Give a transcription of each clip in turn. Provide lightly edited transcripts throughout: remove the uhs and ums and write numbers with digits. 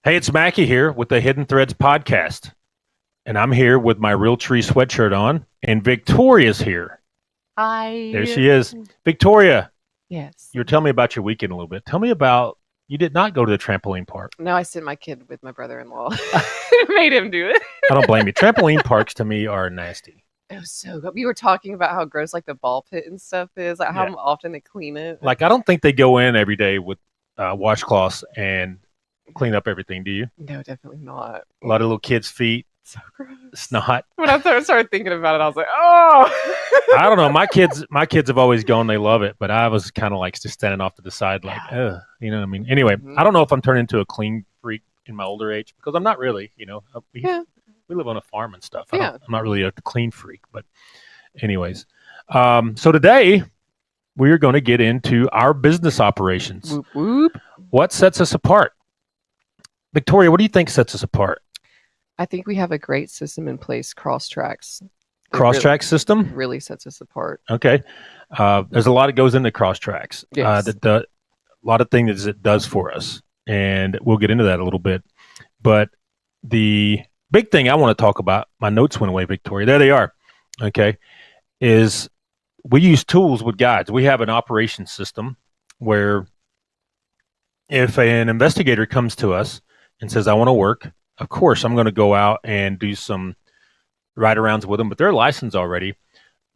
Hey, it's Mackie here with the Hidden Threads podcast. And I'm here with my Real Tree sweatshirt on, and Victoria's here. Hi. There she is. Victoria, Yes. you were telling me about your weekend a little bit. Tell me about, you did not go to the trampoline park. No, I sent my kid with my brother-in-law. Made him do it. I don't blame you. Trampoline parks to me are nasty. It was so good. We were talking about how gross like the ball pit and stuff is, like how often they clean it. Like, I don't think they go in every day with washcloths and clean up everything, do you? No, definitely not. A lot of little kids' feet. So gross. Snot. When I started thinking about it, I was like, oh. I don't know. My kids have always gone. They love it, but I was kind of like just standing off to the side, like, ugh, you know what I mean? Anyway, I don't know if I'm turning into a clean freak in my older age because I'm not really. You know, we live on a farm and stuff. I'm not really a clean freak, but anyways. So today we are going to get into our business operations. Whoop, whoop. What sets us apart? Victoria, what do you think sets us apart? I think we have a great system in place, Crosstrax. Crosstrax system? Really sets us apart. Okay. There's a lot that goes into Crosstrax. Yes. A lot of things it does for us, and we'll get into that a little bit. But the big thing I want to talk about, my notes went away, Victoria. There they are. Okay. Is we use tools with guides. We have an operation system where if an investigator comes to us and says, I want to work, of course, I'm going to go out and do some ride-arounds with them, but they're licensed already.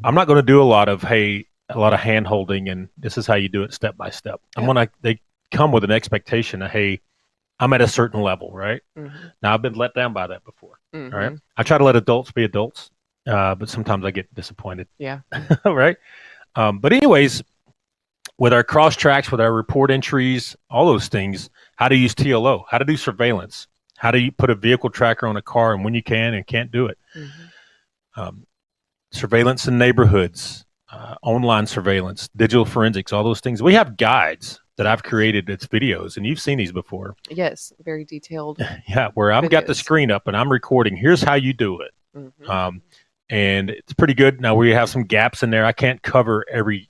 I'm not going to do a lot of hand holding and this is how you do it step by step. Yeah. They come with an expectation of, hey, I'm at a certain level, right? Mm-hmm. Now, I've been let down by that before, mm-hmm. Right? I try to let adults be adults, but sometimes I get disappointed. Yeah. Right? But anyways, with our Crosstrax, with our report entries, all those things, how to use TLO, how to do surveillance, how do you put a vehicle tracker on a car and when you can and can't do it. Mm-hmm. Surveillance in neighborhoods, online surveillance, digital forensics, all those things. We have guides that I've created. It's videos, and you've seen these before. Yes, very detailed. Yeah, where I've got the screen up and I'm recording. Here's how you do it. Mm-hmm. And it's pretty good. Now, we have some gaps in there. I can't cover everything.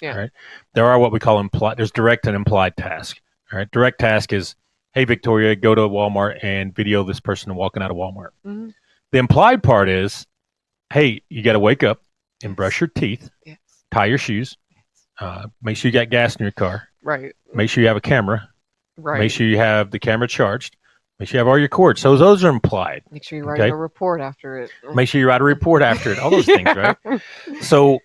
Yeah. Right? There are what we call implied. There's direct and implied task. All right. Direct task is, hey, Victoria, go to Walmart and video this person walking out of Walmart. Mm-hmm. The implied part is, hey, you got to wake up and brush your teeth, tie your shoes, make sure you got gas in your car. Right. Make sure you have a camera. Right. Make sure you have the camera charged. Make sure you have all your cords. So those are implied. Make sure you write a report after it. Make sure you write a report after it. All those things, right? So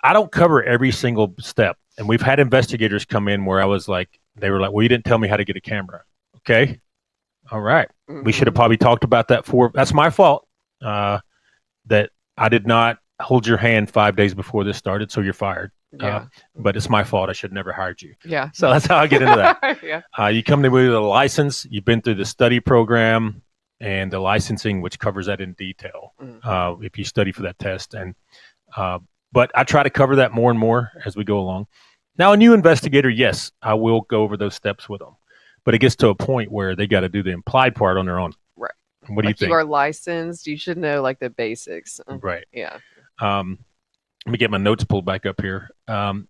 I don't cover every single step. And we've had investigators come in where they were like, well, you didn't tell me how to get a camera. Okay. All right. Mm-hmm. We should have probably talked about that that's my fault. That I did not hold your hand 5 days before this started. So you're fired. Yeah. But it's my fault. I should have never hired you. Yeah. So that's how I get into that. Yeah. You come to me with a license. You've been through the study program and the licensing, which covers that in detail. Mm-hmm. If you study for that test. But I try to cover that more and more as we go along. Now, a new investigator, yes, I will go over those steps with them. But it gets to a point where they got to do the implied part on their own. Right. What do you think? You are licensed. You should know the basics. Right. Yeah. Let me get my notes pulled back up here. And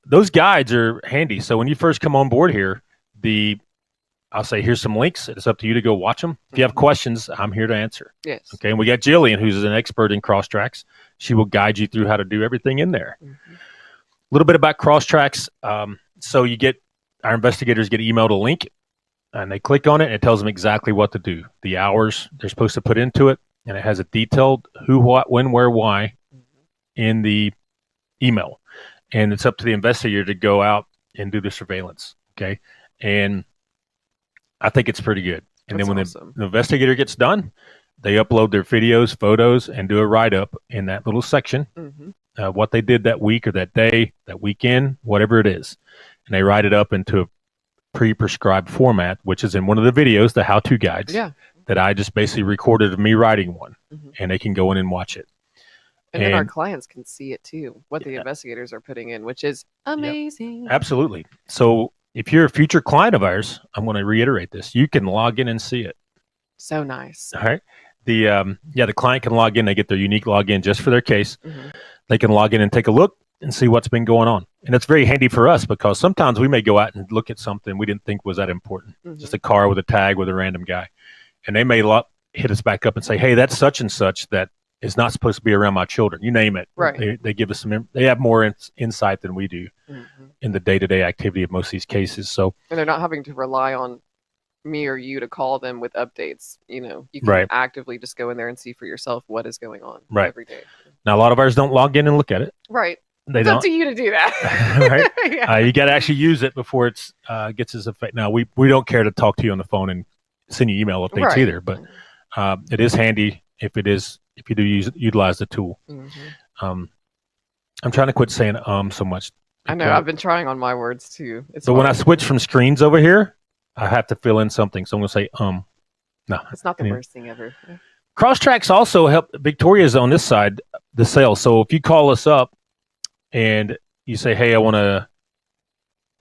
those guides are handy. So when you first come on board here, I'll say, here's some links. It's up to you to go watch them. If you have questions, I'm here to answer. Yes. Okay. And we got Jillian, who's an expert in Crosstrax. She will guide you through how to do everything in there. Mm-hmm. A little bit about Crosstrax. So our investigators get emailed a link and they click on it and it tells them exactly what to do. The hours they're supposed to put into it. And it has a detailed who, what, when, where, why in the email. And it's up to the investigator to go out and do the surveillance. Okay. And I think it's pretty good. And then when the investigator gets done, they upload their videos, photos, and do a write-up in that little section, what they did that week or that day, that weekend, whatever it is. And they write it up into a pre-prescribed format, which is in one of the videos, the how-to guides, that I just basically recorded of me writing one. Mm-hmm. And they can go in and watch it. And then our clients can see it too, what the investigators are putting in, which is amazing. Yep. Absolutely. So if you're a future client of ours, I'm going to reiterate this. You can log in and see it. So nice. All right. The client can log in. They get their unique login just for their case. Mm-hmm. They can log in and take a look. and see what's been going on. And it's very handy for us because sometimes we may go out and look at something we didn't think was that important. Just a car with a tag with a random guy. And they may hit us back up and say, hey, that's such and such that is not supposed to be around my children. You name it. Right. They give us they have more insight than we do in the day-to-day activity of most of these cases. So, and they're not having to rely on me or you to call them with updates. You can actively just go in there and see for yourself what is going on every day. Now, a lot of ours don't log in and look at it. Right. It's up to you to do that. Right. Yeah. You got to actually use it before it gets its effect. Now, we don't care to talk to you on the phone and send you email updates either, but it is handy if you do utilize the tool. I'm trying to quit saying so much. I know, I've been trying on my words too. But when I switch from screens over here, I have to fill in something. So I'm going to say no. It's not the worst thing ever. Crosstrax also help. Victoria's on this side, the sales. So if you call us up and you say, hey, I want to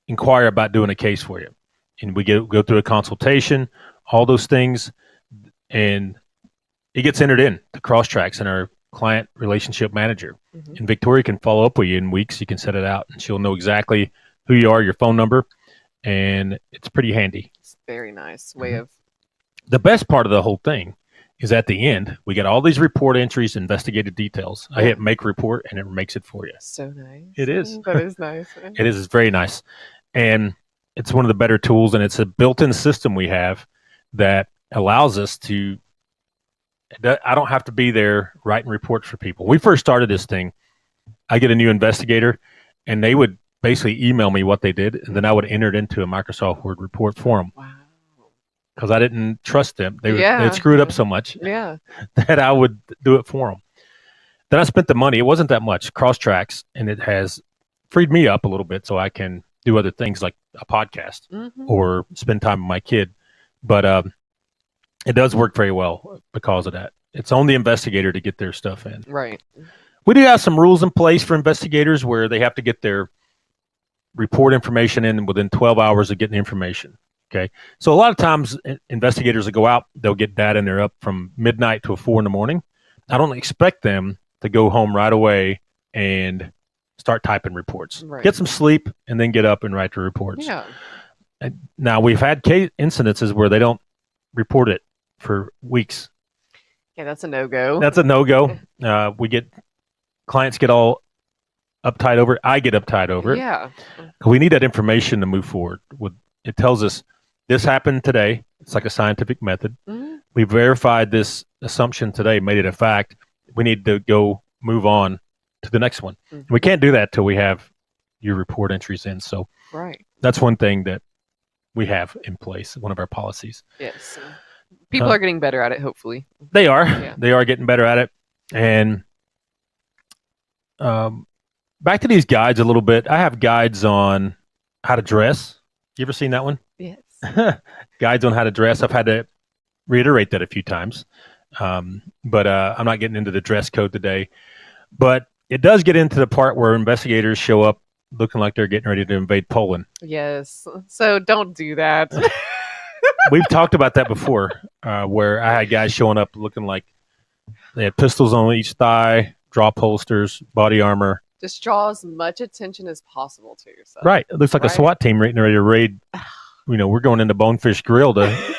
inquire about doing a case for you, and we go through a consultation, all those things, and it gets entered in to Crosstrax and our client relationship manager. And Victoria can follow up with you in weeks. You can set it out, and she'll know exactly who you are, your phone number, and it's pretty handy. It's very nice way of. The best part of the whole thing is at the end, we get all these report entries, investigative details. I hit make report, and it makes it for you. So nice. It is. That is nice. It is. It's very nice. And it's one of the better tools, and it's a built-in system we have that allows us to, I don't have to be there writing reports for people. When we first started this thing, I get a new investigator, and they would basically email me what they did, and then I would enter it into a Microsoft Word report for them. Wow. Because I didn't trust them. They'd screwed up so much that I would do it for them. Then I spent the money. It wasn't that much, Crosstrax, and it has freed me up a little bit so I can do other things like a podcast or spend time with my kid. But it does work very well because of that. It's on the investigator to get their stuff in. Right. We do have some rules in place for investigators where they have to get their report information in within 12 hours of getting the information. Okay. So a lot of times investigators that go out, they'll get data and they're up from midnight to 4 a.m. I don't expect them to go home right away and start typing reports. Right. Get some sleep and then get up and write the reports. Yeah. Now we've had incidences where they don't report it for weeks. Yeah, that's a no-go. That's a no-go. Clients get all uptight over it. I get uptight over it. Yeah. We need that information to move forward. It tells us this happened today. It's like a scientific method. We verified this assumption today, made it a fact. We need to go move on to the next one. We can't do that till we have your report entries in. So that's one thing that we have in place, one of our policies. Yes. People are getting better at it, hopefully. They are. Yeah. They are getting better at it. And back to these guides a little bit. I have guides on how to dress. You ever seen that one? Yes. Guides on how to dress. I've had to reiterate that a few times. But I'm not getting into the dress code today. But it does get into the part where investigators show up looking like they're getting ready to invade Poland. Yes. So don't do that. We've talked about that before, where I had guys showing up looking like they had pistols on each thigh, drop holsters, body armor. Just draw as much attention as possible to yourself. Right. It looks like a SWAT team ready to raid. We're going into Bonefish Grill to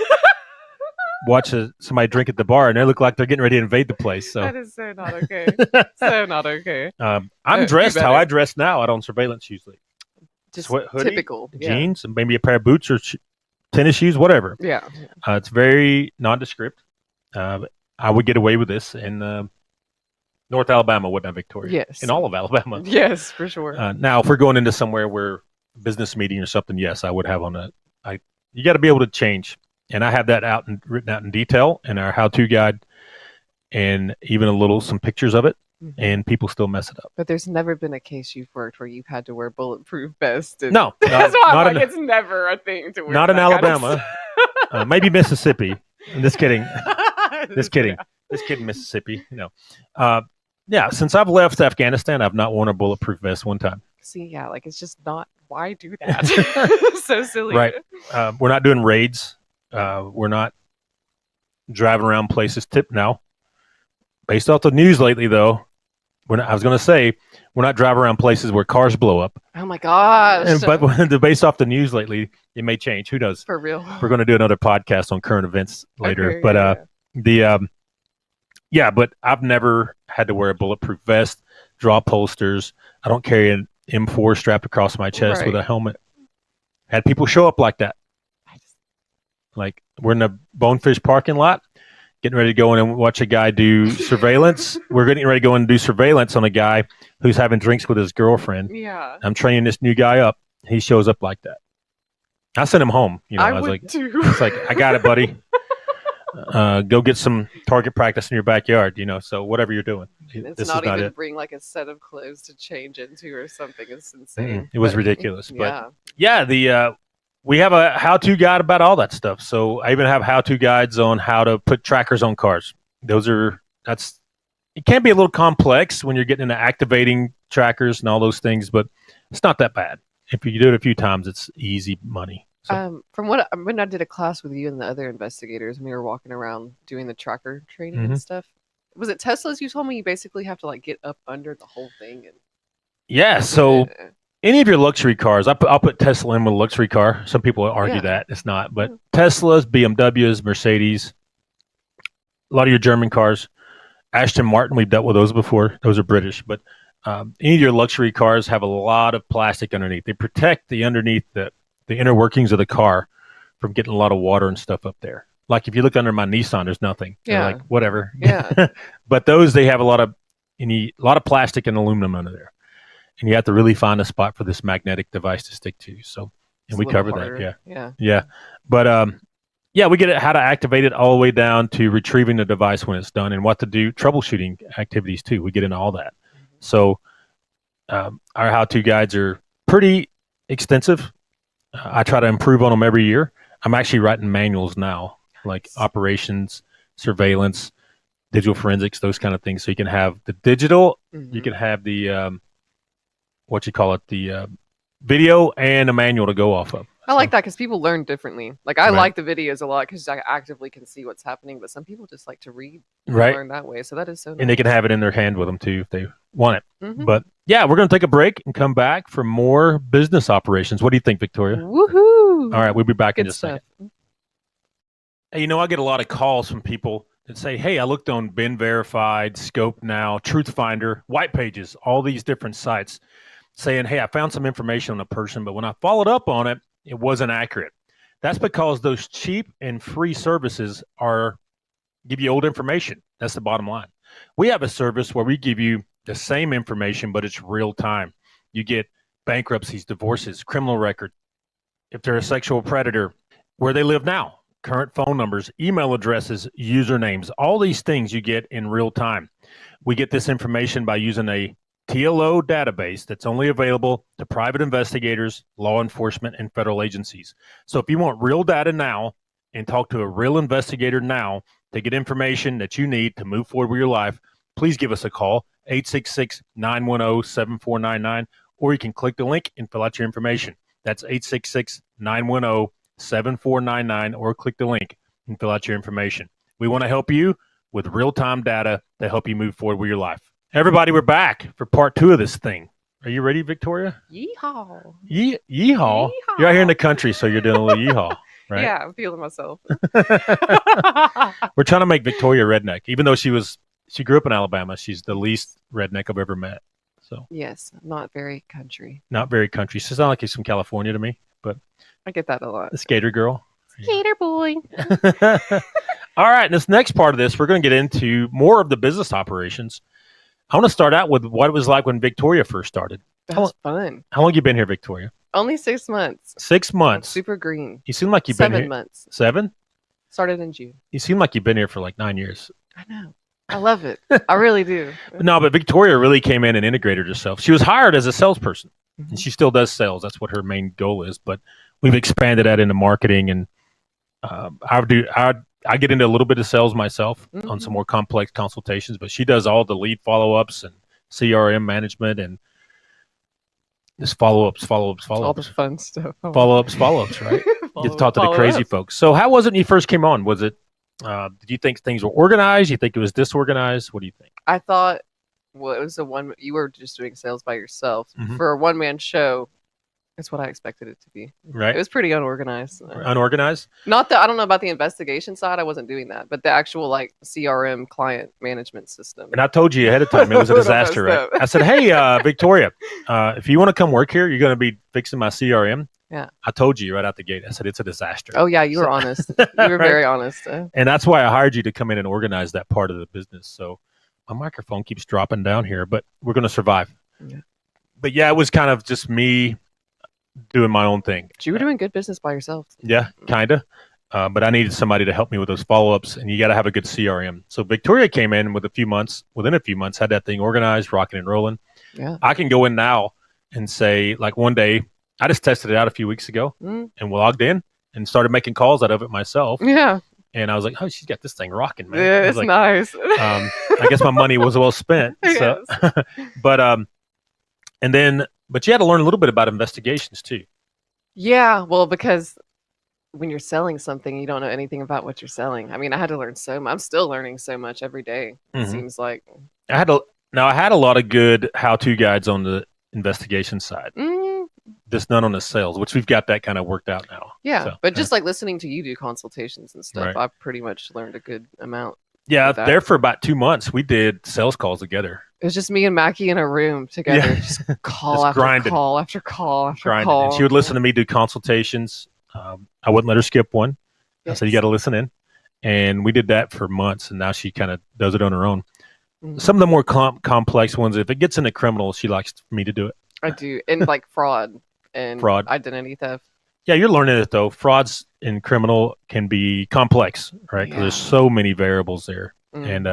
watch somebody drink at the bar, and they look like they're getting ready to invade the place. So that is so not okay. So not okay. I'm dressed how I dress now out on surveillance usually. Just hoodie, typical. Jeans, and maybe a pair of boots or tennis shoes, whatever. Yeah. It's very nondescript. I would get away with this in North Alabama, wouldn't I, Victoria? Yes. In all of Alabama. Yes, for sure. Now, if we're going into somewhere where business meeting or something, yes, I would have on you got to be able to change. And I have that written out in detail in our how-to guide and even some pictures of it, and people still mess it up. But there's never been a case you've worked where you've had to wear bulletproof vests. No. That's why I'm like, it's never a thing to wear. Not in Alabama. Maybe Mississippi. I'm just kidding. Just kidding. Just kidding, Mississippi. No. Yeah, since I've left Afghanistan, I've not worn a bulletproof vest one time. See, yeah, like it's just not, why do that? So silly. Right. We're not doing raids. We're not driving around places tipped now. Based off the news lately, though, I was going to say, We're not driving around places where cars blow up. Oh my gosh. But based off the news lately, it may change. Who knows? For real. We're going to do another podcast on current events later. Okay, but but I've never had to wear a bulletproof vest, draw posters. I don't carry an M4 strapped across my chest with a helmet. Had people show up like that. Like we're in the Bonefish parking lot, getting ready to go in and watch a guy do surveillance. We're getting ready to go in and do surveillance on a guy who's having drinks with his girlfriend. Yeah. I'm training this new guy up. He shows up like that. I sent him home. I was like, too. It's like, I got it, buddy. Go get some target practice in your backyard, so whatever you're doing. It's not even bring like a set of clothes to change into or something. It's insane. It was ridiculous. But we have a how-to guide about all that stuff. So I even have how-to guides on how to put trackers on cars. It can be a little complex when you're getting into activating trackers and all those things, but it's not that bad. If you do it a few times, it's easy money. So. When I did a class with you and the other investigators, and we were walking around doing the tracker training and stuff. Was it Teslas? You told me you basically have to like get up under the whole thing. So any of your luxury cars, I'll put Tesla in with a luxury car. Some people argue that it's not, but Teslas, BMWs, Mercedes, a lot of your German cars, Aston Martin, we've dealt with those before. Those are British, but any of your luxury cars have a lot of plastic underneath. They protect the underneath the inner workings of the car from getting a lot of water and stuff up there. Like if you look under my Nissan, there's nothing. Yeah. Like whatever. Yeah. But those, they have a lot of plastic and aluminum under there. And you have to really find a spot for this magnetic device to stick to. So, and we covered that. Yeah. But we get it, how to activate it all the way down to retrieving the device when it's done and what to do, troubleshooting activities too. We get into all that. So our how-to guides are pretty extensive. I try to improve on them every year. I'm actually writing manuals now, like operations, surveillance, digital forensics, those kind of things. So you can have the digital, you can have the the video and a manual to go off of. I like that because people learn differently. Like I like the videos a lot because I actively can see what's happening, but some people just like to read and learn that way. So that is so nice. And they can have it in their hand with them too if they want it. But we're going to take a break and come back for more business operations. What do you think, Victoria? Woohoo! All right, we'll be back in just a second. Hey, I get a lot of calls from people that say, hey, I looked on Been Verified, Scope Now, Truthfinder, White Pages, all these different sites saying, hey, I found some information on a person, but when I followed up on it, it wasn't accurate. That's because those cheap and free services give you old information. That's the bottom line. We have a service where we give you the same information, but it's real time. You get bankruptcies, divorces, criminal record, if they're a sexual predator, where they live now, current phone numbers, email addresses, usernames, all these things you get in real time. We get this information by using a TLO database that's only available to private investigators, law enforcement, and federal agencies. So if you want real data now and talk to a real investigator now to get information that you need to move forward with your life, please give us a call, 866-910-7499, or you can click the link and fill out your information. That's 866-910-7499, or click the link and fill out your information. We want to help you with real-time data to help you move forward with your life. Everybody, we're back for part 2 of this thing. Are you ready, Victoria? Yeehaw. Yeehaw. You're out here in the country, so you're doing a little yeehaw, right? Yeah, I'm feeling myself. We're trying to make Victoria redneck, even though she grew up in Alabama. She's the least redneck I've ever met. So yes, not very country. Not very country. She sounds like she's from California to me, but I get that a lot. The skater girl. Skater boy. All right, this next part of this, we're going to get into more of the business operations. I want to start out with what it was like when Victoria first started. That was fun. How long have you been here, Victoria? Only 6 months. 6 months. I'm super green. You seem like you've been here. 7 months. 7? Started in June. You seem like you've been here for like 9 years. I know. I love it. I really do. No, but Victoria really came in and integrated herself. She was hired as a salesperson, and she still does sales. That's what her main goal is. But we've expanded that into marketing, and I get into a little bit of sales myself on some more complex consultations, but she does all the lead follow-ups and CRM management and just follow-ups. All the fun stuff. Follow-ups, right? You talk to the crazy folks. So how was it when you first came on? Was it, did you think things were organized? You think it was disorganized? What do you think? I thought well, it was you were just doing sales by yourself. Mhm. For a one-man show, that's what I expected it to be. It right? was pretty unorganized. Unorganized. Not that I don't know about the investigation side. I wasn't doing that, but the actual like CRM client management system. And I told you ahead of time it was a Total disaster, messed right? up. I said, "Hey, Victoria, if you want to come work here, you're going to be fixing my CRM." Yeah. I told you right out the gate. I said it's a disaster. Oh yeah, you were honest. You were Right? very honest. And that's why I hired you to come in and organize that part of the business. So my microphone keeps dropping down here, but we're going to survive. Yeah. But yeah, it was kind of just me doing my own thing. You were doing good business by yourself. Yeah, kind of. But I needed somebody to help me with those follow-ups, and you got to have a good CRM. So Victoria came in within a few months, had that thing organized, rocking and rolling. Yeah. I can go in now and say, like one day, I just tested it out a few weeks ago and logged in and started making calls out of it myself. Yeah. And I was like, oh, she's got this thing rocking, man. Yeah, it's like, nice. I guess my money was well spent. So, Yes. but you had to learn a little bit about investigations too. Yeah, well, because when you're selling something, you don't know anything about what you're selling. I mean, I had to learn so much. I'm still learning so much every day. It seems like. I had a lot of good how-to guides on the investigation side. Just none on the sales, which we've got that kind of worked out now. Yeah, so, but just like listening to you do consultations and stuff, Right. I've pretty much learned a good amount. Yeah, there for about 2 months, we did sales calls together. It was just me and Mackie in a room together, just call Just after grinding. call after call after Grinding. call. And she would listen to me do consultations. I wouldn't let her skip one. Yes. I said, you got to listen in. And we did that for months, and now she kind of does it on her own. Some of the more complex ones, if it gets into criminal, she likes me to do it. I do. And like fraud and identity theft. Yeah, you're learning it, though. Frauds in criminal can be complex, right? Because there's so many variables there. And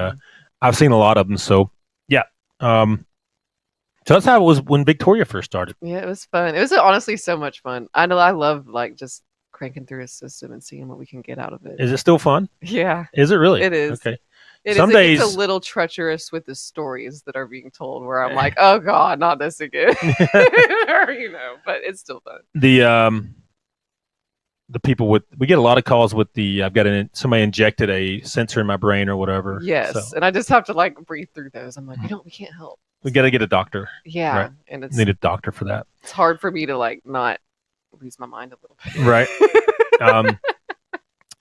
I've seen a lot of them. So, yeah. So that's how it was when Victoria first started. Yeah, it was fun. It was honestly so much fun. I know I love like just cranking through a system and seeing what we can get out of it. Is it still fun? Yeah. Is it really? It is. Okay. Some days it's a little treacherous with the stories that are being told where I'm like, oh God, not this again. Or, but it's still fun. The people we get a lot of calls with I've got somebody injected a sensor in my brain or whatever. Yes. So. And I just have to like breathe through those. I'm like, we can't help. We got to get a doctor. Yeah. Right? And need a doctor for that. It's hard for me to like not lose my mind a little bit. Right.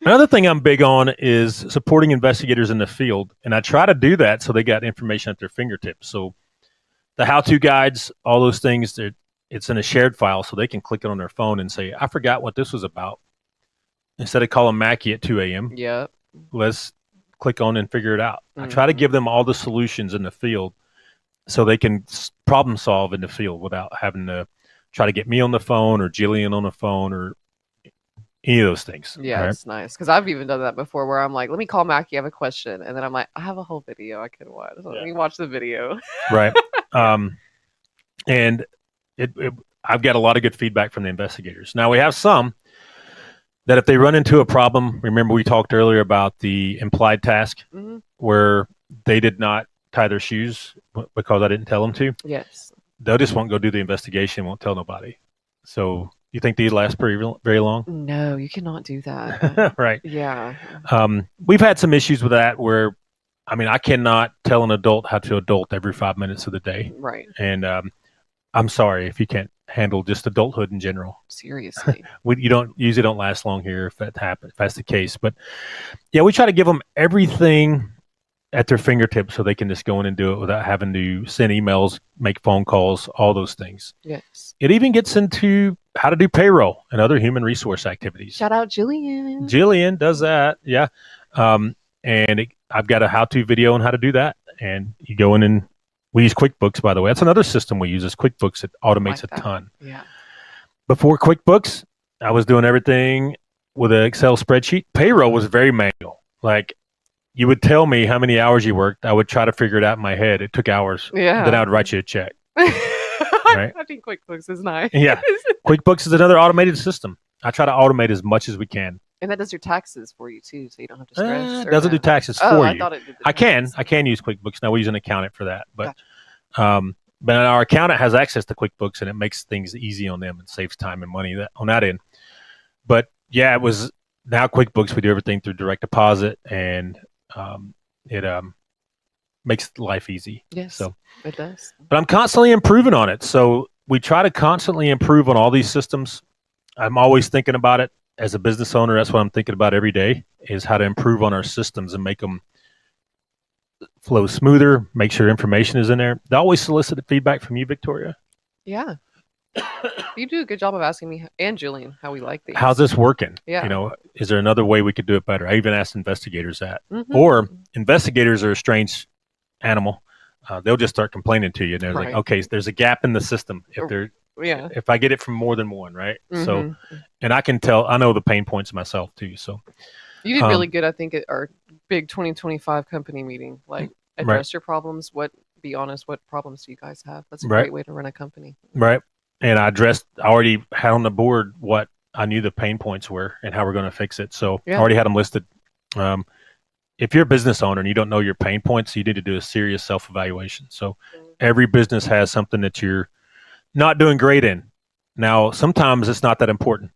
Another thing I'm big on is supporting investigators in the field. And I try to do that so they got information at their fingertips. So the how-to guides, all those things, it's in a shared file so they can click it on their phone and say, I forgot what this was about. Instead of calling Mackie at 2 a.m., let's click on and figure it out. I try to give them all the solutions in the field so they can problem solve in the field without having to try to get me on the phone or Jillian on the phone or any of those things. Yeah, right? It's nice. Because I've even done that before where I'm like, let me call Mackie, I have a question. And then I'm like, I have a whole video I can watch. So let me watch the video. Right. And I've got a lot of good feedback from the investigators. Now, we have some that if they run into a problem, remember we talked earlier about the implied task where they did not tie their shoes because I didn't tell them to. Yes. They just won't go do the investigation, won't tell nobody. So you think these last very long? No, you cannot do that. Right. Yeah. We've had some issues with that where, I cannot tell an adult how to adult every 5 minutes of the day. Right. And I'm sorry if you can't handle just adulthood in general. Seriously. You usually don't last long here if that happens, if that's the case. But yeah, we try to give them everything at their fingertips so they can just go in and do it without having to send emails, make phone calls, all those things. Yes. It even gets into how to do payroll and other human resource activities. Shout out Jillian. Jillian does that. Yeah. I've got a how-to video on how to do that. And you go in and we use QuickBooks, by the way. That's another system we use is QuickBooks. It automates a ton. Yeah. Before QuickBooks, I was doing everything with an Excel spreadsheet. Payroll was very manual. Like, you would tell me how many hours you worked. I would try to figure it out in my head. It took hours. Yeah. Then I would write you a check. Right? I think QuickBooks is nice. Yeah. QuickBooks is another automated system. I try to automate as much as we can. And that does your taxes for you too, so you don't have to stress. It doesn't do taxes for you. I thought it did. I can use QuickBooks now. We use an accountant for that, but but our accountant has access to QuickBooks, and it makes things easy on them and saves time and money on that end. But yeah, it was now QuickBooks. We do everything through direct deposit, and it makes life easy. Yes, So it does. but I'm constantly improving on it. So we try to constantly improve on all these systems. I'm always thinking about it as a business owner. That's what I'm thinking about every day, is how to improve on our systems and make them flow smoother, make sure information is in there. They always solicit feedback from you, Victoria. Yeah. You do a good job of asking me and Julian how we like these. How's this working? Yeah. You know, is there another way we could do it better? I even asked investigators that. Mhm. Or investigators are a strange animal. They'll just start complaining to you. And they're like, Right. okay, there's a gap in the system. Yeah. If I get it from more than one, right? So, Mhm. and I can tell, I know the pain points myself too. So You did really good, I think, at our big 2025 company meeting. Like, address your problems. Be honest, what problems do you guys have? That's a great way to run a company. Right. And I already had on the board what I knew the pain points were and how we're going to fix it. So I already had them listed. If you're a business owner and you don't know your pain points, you need to do a serious self-evaluation. So every business has something that you're not doing great in. Now, sometimes it's not that important.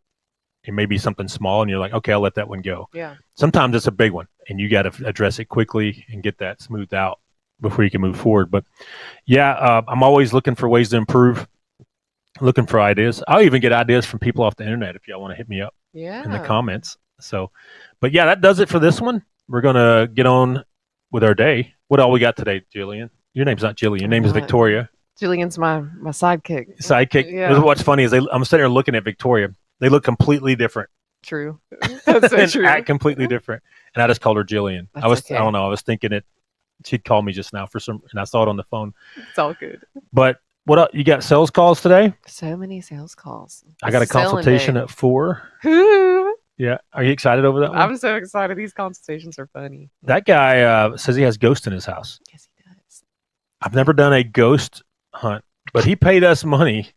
It may be something small and you're like, okay, I'll let that one go. Yeah. Sometimes it's a big one and you got to address it quickly and get that smoothed out before you can move forward. But yeah, I'm always looking for ways to improve, looking for ideas. I'll even get ideas from people off the internet if y'all want to hit me up in the comments. So, but yeah, that does it for this one. We're going to get on with our day. What all we got today, Jillian? Your name's not Jillian. Your name is Victoria. Jillian's my sidekick. Yeah. What's funny is I'm sitting here looking at Victoria. They look completely different. True. That's so true. Act completely different. And I just called her Jillian. I don't know. I was thinking it. She'd call me just now and I saw it on the phone. It's all good. But what else? You got sales calls today? So many sales calls. I got a consultation at 4. Who? Yeah. Are you excited over that one? I'm so excited. These consultations are funny. That guy says he has ghosts in his house. Yes, he does. I've never done a ghost hunt, but he paid us money.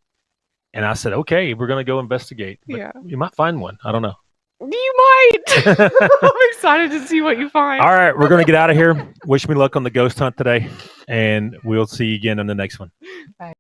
And I said, okay, we're going to go investigate. But you might find one. I don't know. You might. I'm excited to see what you find. All right. We're going to get out of here. Wish me luck on the ghost hunt today. And we'll see you again on the next one. Bye.